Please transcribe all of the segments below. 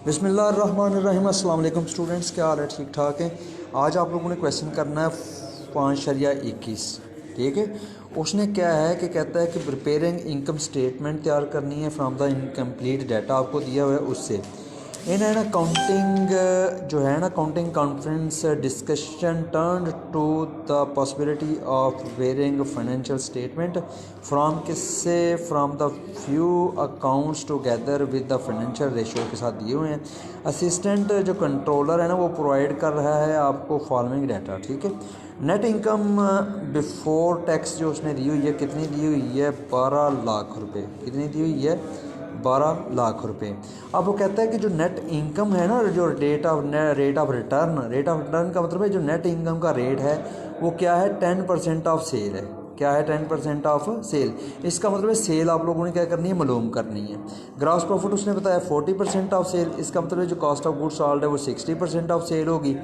बिस्मिल्लाहिर्रहमानिर्रहीम। अस्सलाम वालेकुम स्टूडेंट्स, क्या हाल है? ठीक ठाक है। आज आप लोगों ने क्वेश्चन करना है 5/21। ठीक है, उसने क्या है कि कहता है कि प्रिपेयरिंग इनकम स्टेटमेंट तैयार करनी है फ्रॉम द इनकम्प्लीट डाटा आपको दिया हुआ है उससे। इन है ना काउंटिंग जो है ना counting conference discussion turn to the possibility of varying financial statement from किससे from the few accounts together with the financial ratio के साथ दिए हुए हैं। असिस्टेंट जो कंट्रोलर है ना वो प्रोवाइड कर रहा है आपको फॉलोइंग डाटा। ठीक है, नेट इनकम बिफोर टैक्स जो उसने दी हुई है कितनी दी हुई है? 12 लाख रुपए। कितनी दी हुई है? 12 लाख रुपए। अब वो कहता है कि जो नेट इनकम है ना, जो रेट ऑफ रिटर्न का मतलब है जो नेट इनकम का रेट है वो क्या है? 10% ऑफ सेल है। क्या है? 10% ऑफ सेल। इसका मतलब है सेल आप लोगों ने क्या करनी है? मालूम करनी है। ग्रॉस प्रॉफिट उसने बताया 40% ऑफ सेल। इसका मतलब है जो कॉस्ट ऑफ गुड्स सोल्ड है वो 60% ऑफ सेल होगी।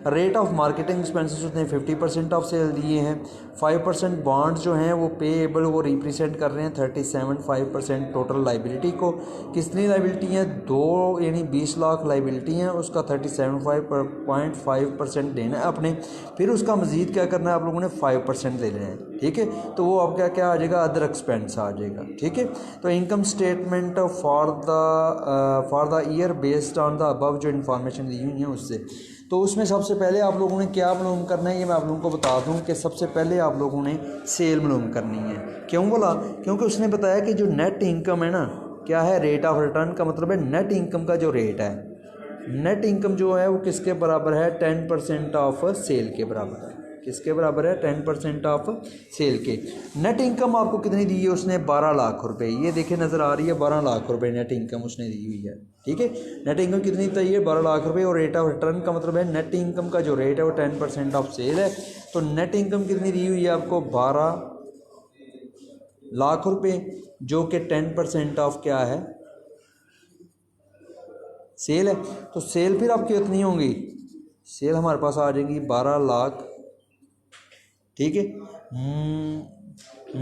रेट ऑफ मार्केटिंग एक्सपेंसेस उसने 50% ऑफ सेल दिए हैं। 5% बॉन्ड्स जो हैं वो पेएबल वो रिप्रेजेंट कर रहे हैं 37.5% टोटल लाइबिलिटी को। कितनी लाइबिलिटी हैं? 2 यानी 20 लाख लाइबिलिटी हैं, उसका 37.5% देना है अपने। फिर उसका मज़ीद क्या करना है आप लोगों ने? 5% ले लेना है। ठीक है, तो वो आपका क्या आ जाएगा? अदर एक्सपेंस आ जाएगा। ठीक है, तो income statement for the year based on the above जो इन्फॉर्मेशन दी हुई है उससे। तो उसमें सबसे पहले आप लोगों ने क्या मालूम करना है ये मैं आप लोगों को बता दूं कि सबसे पहले आप लोगों ने सेल मालूम करनी है। क्यों बोला? क्योंकि उसने बताया कि जो नेट इनकम है ना, क्या है? रेट ऑफ रिटर्न का मतलब है नेट इनकम का जो रेट है। नेट इनकम जो है वो किसके बराबर है? 10% ऑफ सेल के बराबर है। किसके बराबर है? 10% ऑफ सेल के। नेट इनकम आपको कितनी दी है उसने? 12 लाख रुपए। ये देखिए नज़र आ रही है 12 लाख रुपए नेट इनकम उसने दी हुई है। ठीक है, नेट इनकम कितनी चाहिए? 12 लाख रुपए। और रेट ऑफ रिटर्न का मतलब है नेट इनकम का जो रेट है वो 10% ऑफ सेल है। तो नेट इनकम कितनी दी हुई है आपको? 12 लाख रुपए, जो कि 10% ऑफ क्या है? सेल है। तो सेल फिर आपकी कितनी होंगी? सेल हमारे पास आ जाएंगी 12 लाख। ठीक है,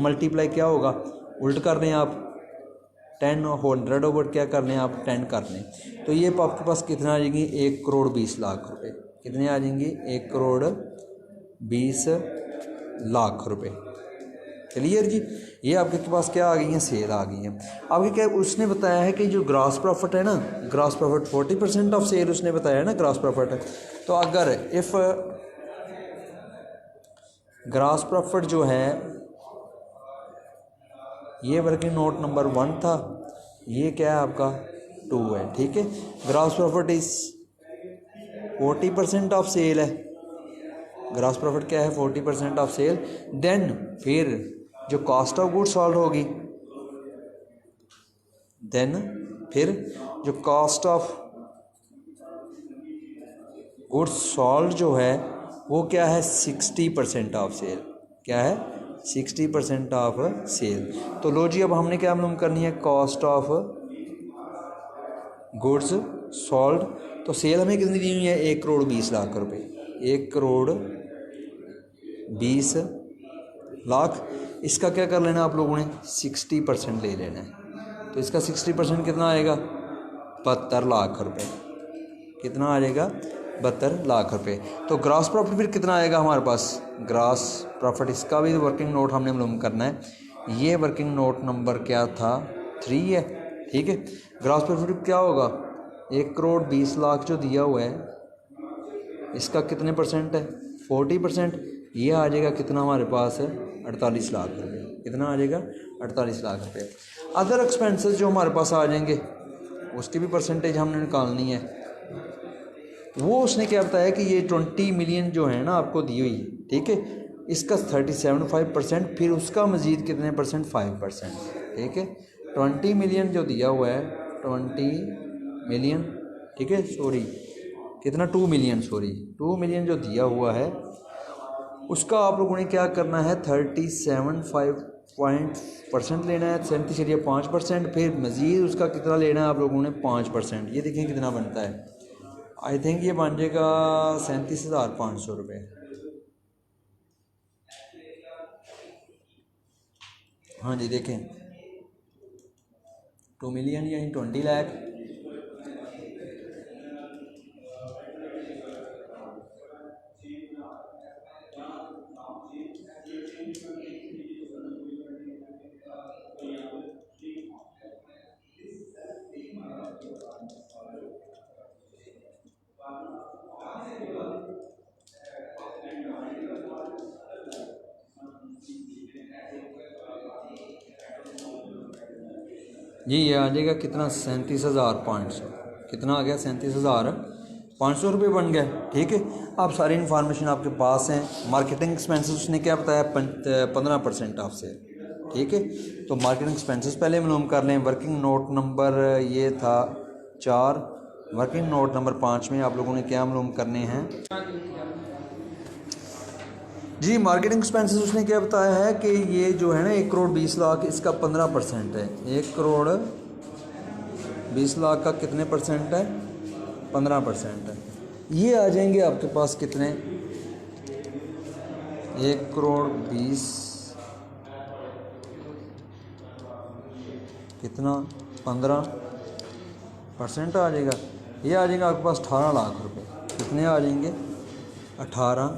मल्टीप्लाई क्या होगा? उल्ट कर दें आप 10 100 ओवर क्या कर लें आप? 10 कर लें। तो ये आपके पास कितना आ जाएंगी? 1,20,00,000 रुपये। कितने आ जाएंगी? 1,20,00,000 रुपये। क्लियर जी? ये आपके पास क्या आ गई हैं? सेल आ गई हैं। आपके क्या उसने बताया है कि जो ग्रॉस प्रॉफिट है ना, ग्रॉस प्रॉफिट 40% ऑफ सेल उसने बताया है ना ग्रॉस प्रॉफिट है। तो अगर इफ़ ग्रॉस प्रॉफिट जो है ये वर्किंग नोट नंबर 1 था, ये क्या है आपका 2 है। ठीक है, gross profit is 40% of sale है। ग्रॉस प्रॉफिट क्या है? 40% ऑफ सेल। देन फिर जो कॉस्ट ऑफ गुड्स सॉल्व होगी, देन फिर जो कॉस्ट ऑफ गुड्स सॉल्व जो है वो क्या है? 60% ऑफ सेल। क्या है? 60% ऑफ सेल। तो लो जी, अब हमने क्या मालूम करनी है? Cost of goods sold. तो सेल हमें कितनी दी हुई है? 1,20,00,000 रुपये। 1,20,00,000। इसका क्या कर लेना आप लोगों ने? 60% ले लेना है। तो इसका 60% कितना आएगा? 72 लाख रुपये। कितना आ जाएगा? 72 लाख रुपये। तो ग्रॉस प्रॉफिट फिर कितना आएगा हमारे पास? ग्रॉस प्रॉफिट इसका भी वर्किंग नोट हमने मालूम करना है। ये वर्किंग नोट नंबर क्या था? 3 है। ठीक है, ग्रॉस प्रॉफिट क्या होगा? 1,20,00,000 जो दिया हुआ है इसका कितने परसेंट है? 40%। ये आ जाएगा कितना हमारे पास है? 48 लाख रुपये। कितना आ जाएगा? 48 लाख रुपये। अदर एक्सपेंसेस जो हमारे पास आ जाएंगे उसकी भी परसेंटेज हमने निकालनी है। वो उसने क्या बताया कि ये 20 मिलियन जो है ना आपको दी हुई। ठीक है, इसका 37.5%, फिर उसका मज़ीद कितने परसेंट? 5%। ठीक है, 20 मिलियन जो दिया हुआ है 20 मिलियन। ठीक है, सॉरी कितना? 2 मिलियन। सॉरी 2 मिलियन जो दिया हुआ है उसका आप लोगों ने क्या करना है? 37.5% लेना है। 37.5%। फिर मज़ीद उसका कितना लेना है आप लोगों ने? 5%। ये देखें कितना बनता है। आई थिंक ये बन जाएगा 37,500 रुपये। हाँ जी, देखें 2 मिलियन यानी 20 लाख जी ये आ जाएगा कितना 37,500, कितना आ गया 37,500 रुपये बन गया। ठीक है, अब सारी इन्फॉर्मेशन आपके पास हैं। मार्केटिंग एक्सपेंसेस उसने क्या बताया 15% ऑफ से। ठीक है, तो मार्केटिंग एक्सपेंसेस पहले मालूम कर लें। वर्किंग नोट नंबर ये था 4, वर्किंग नोट नंबर 5 में आप लोगों ने क्या मालूम करने हैं जी। मार्केटिंग एक्सपेंसेस उसने क्या बताया है कि ये जो है ना 1 करोड़ 20 लाख, इसका 15% है। 1 करोड़ 20 लाख का कितने परसेंट है? 15% है। ये आ जाएंगे आपके पास कितने? 1 करोड़ 20 कितना 15% आ जाएगा। ये आ जाएगा आपके पास 18 लाख रुपए। कितने आ जाएंगे? 18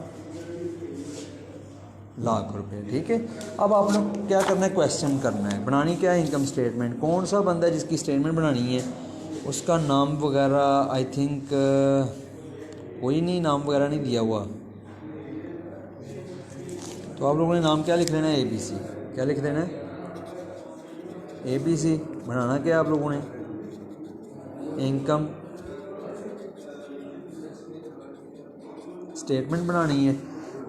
लाख रुपए। ठीक है, अब आप लोग क्या करना है, क्वेश्चन करना है, बनानी क्या है इनकम स्टेटमेंट। कौन सा बंदा है जिसकी स्टेटमेंट बनानी है, उसका नाम वगैरह आई थिंक कोई नहीं, नाम वगैरह नहीं दिया हुआ। तो आप लोगों ने नाम क्या लिख लेना है? ABC। क्या लिख देना है? ABC। बनाना क्या है आप लोगों ने? इनकम स्टेटमेंट बनानी है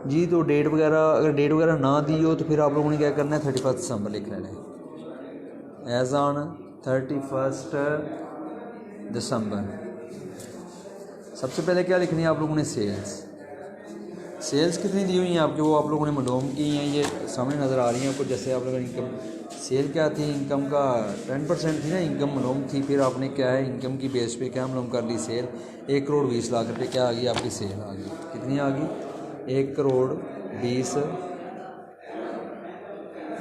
जी। तो डेट वगैरह, अगर डेट वगैरह ना दी हो तो फिर आप लोगों ने क्या करना है 31 दिसंबर लिख लेना है। एज ऑन 31 दिसंबर। सबसे पहले क्या लिखनी है आप लोगों ने? सेल्स कितनी दी हुई हैं आपके, वो आप लोगों ने मालूम की हैं, ये सामने नज़र आ रही हैं आपको। जैसे आप लोगों ने इनकम सेल क्या थी, इनकम का 10% थी ना, इनकम मालूम थी। फिर आपने क्या है इनकम की बेस पे क्या मालूम कर ली? सेल। 1 करोड़ 20 लाख रुपये क्या आ गई आपकी? सेल आ गई। कितनी आ गई? 1 करोड़ 20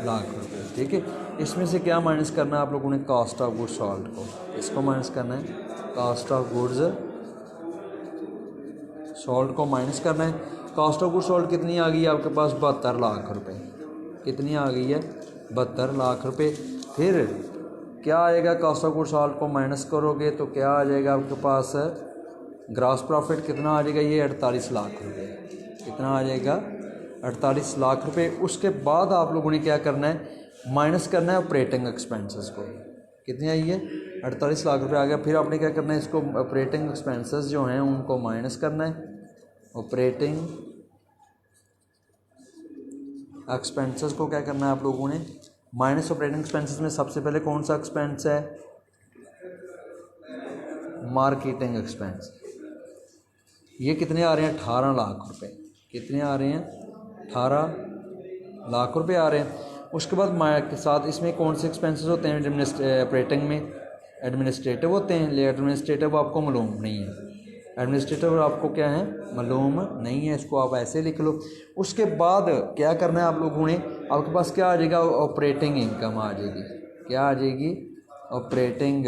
लाख रुपये। ठीक है, इसमें से क्या माइनस करना है आप लोगों ने? कॉस्ट ऑफ गुड्स सॉल्ड को। इसको माइनस करना है, कॉस्ट ऑफ गुड्स सॉल्ड को माइनस करना है। कॉस्ट ऑफ गुड्स सॉल्ड कितनी आ गई आपके पास? 72 लाख रुपये। कितनी आ गई है? 72 लाख रुपये। फिर क्या आएगा? कॉस्ट ऑफ गुड्स सॉल्ड को माइनस करोगे तो क्या आ जाएगा आपके पास? ग्रॉस प्रॉफिट कितना आ जाएगा? ये 48 लाख रुपये। कितना आ जाएगा? 48 लाख रुपये। उसके बाद आप लोगों ने क्या करना है? माइनस करना है ऑपरेटिंग एक्सपेंसेस को। कितनी आई है? 48 लाख रुपये आ गया। फिर आपने क्या करना है? इसको ऑपरेटिंग एक्सपेंसेस जो हैं उनको माइनस करना है। ऑपरेटिंग एक्सपेंसेस को क्या करना है आप लोगों ने? माइनस ऑपरेटिंग एक्सपेंसेस में सबसे पहले कौन सा एक्सपेंस है? Marketing expense. ये कितने आ रहे हैं? 18 लाख रुपए। कितने आ रहे हैं? 18 लाख रुपए आ रहे हैं। उसके बाद के साथ इसमें कौन से एक्सपेंसेस होते हैं? ऑपरेटिंग में एडमिनिस्ट्रेटिव होते हैं। ले एडमिनिस्ट्रेटिव आपको मालूम नहीं है, एडमिनिस्ट्रेटिव आपको क्या है? मालूम नहीं है। इसको आप ऐसे लिख लो। उसके बाद क्या करना है आप लोगों ने? आपके पास क्या आ जाएगा? ऑपरेटिंग इनकम आ जाएगी। क्या आ जाएगी? Operating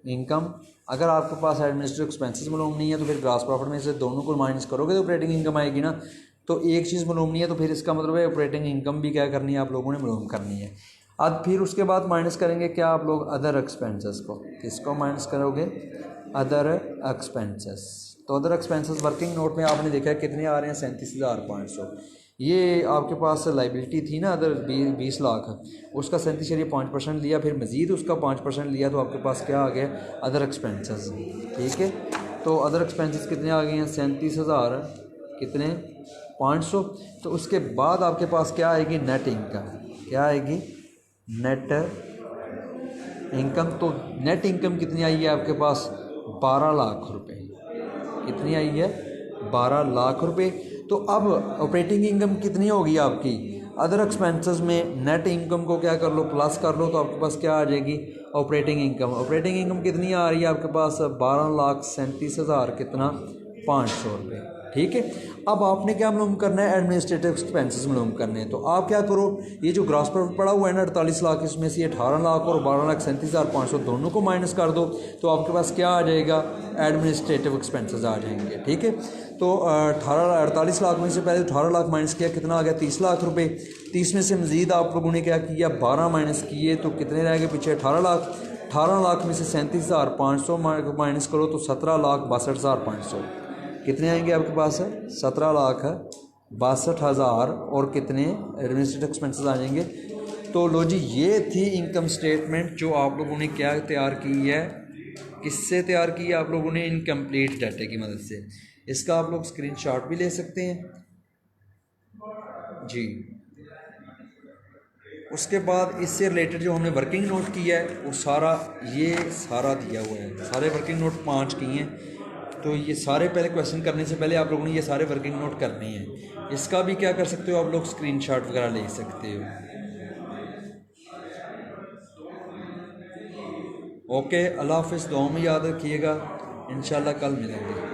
income. अगर आपके पास एडमिनिस्ट्रेटिव एक्सपेंसेस मालूम नहीं है तो फिर ग्रॉस प्रॉफिट में से दोनों को माइनस करोगे तो ऑपरेटिंग इनकम आएगी ना। तो एक चीज़ मालूम नहीं है तो फिर इसका मतलब है ऑपरेटिंग इनकम भी क्या करनी है आप लोगों ने? मालूम करनी है। अब फिर उसके बाद माइनस करेंगे क्या आप लोग? अदर एक्सपेंसेस को। किसको माइनस करोगे? Other expenses. तो अदर एक्सपेंसेस वर्किंग नोट में आपने देखा है कितने आ रहे हैं? 37,500। ये आपके पास लाइबिलिटी थी ना अदर 20 लाख, उसका 37.5% लिया, फिर मज़ीद उसका 5% लिया, तो आपके पास क्या आ गया? Other expenses. ठीक है, तो अदर एक्सपेंसेस कितने आ गए हैं? 37,000 कितने 500। तो उसके बाद आपके पास क्या आएगी? Net income. क्या आएगी? Net income. तो नेट इनकम कितनी आई है आपके पास? 12 लाख रुपए। कितनी आई है? 12 लाख रुपए। तो अब ऑपरेटिंग इनकम कितनी होगी आपकी? अदर एक्सपेंसेस में नेट इनकम को क्या कर लो? प्लस कर लो, तो आपके पास क्या आ जाएगी? Operating income. ऑपरेटिंग इनकम कितनी आ रही है आपके पास? 12,37,000 कितना 500 रुपये। ठीक है, अब आपने क्या मालूम करना है? एडमिनिस्ट्रेटिव एक्सपेंसेस मालूम करने हैं। तो आप क्या करो, ये जो ग्रॉस प्रॉफिट पड़ा हुआ है ना 48 लाख, इसमें से 18 लाख और 12,37,500 दोनों को माइनस कर दो, तो आपके पास क्या आ जाएगा? एडमिनिस्ट्रेटिव एक्सपेंसेस आ जाएंगे। ठीक है, तो 48 लाख में से पहले 18 लाख माइनस किया, कितना आ गया? 30 लाख रुपये। 30 में से मज़ीद आप लोगों ने क्या किया? 12 माइनस किए, तो कितने रह गए पीछे? 18 लाख। 18 लाख में से 37,500 माइनस करो तो 17,62,500 कितने आएंगे आपके पास? 17,62,000 और कितने एडमिनिस्ट्रेटिव एक्सपेंसेस आ जाएंगे? तो लो जी, ये थी इनकम स्टेटमेंट जो आप लोगों ने क्या तैयार की है, किससे तैयार की है आप लोगों ने, इनकम्प्लीट डाटे की मदद से। इसका आप लोग स्क्रीनशॉट भी ले सकते हैं जी। उसके बाद इससे रिलेटेड जो हमने वर्किंग नोट किया है वो सारा, ये सारा दिया हुआ है, सारे वर्किंग नोट 5 किए हैं। तो ये सारे पहले क्वेश्चन करने से पहले आप लोगों ने ये सारे वर्किंग नोट करने हैं। इसका भी क्या कर सकते हो आप लोग, स्क्रीनशॉट वगैरह ले सकते हो। ओके, अल्लाह हाफिज़, दुआ में याद रखिएगा, इंशाल्लाह कल मिलेंगे।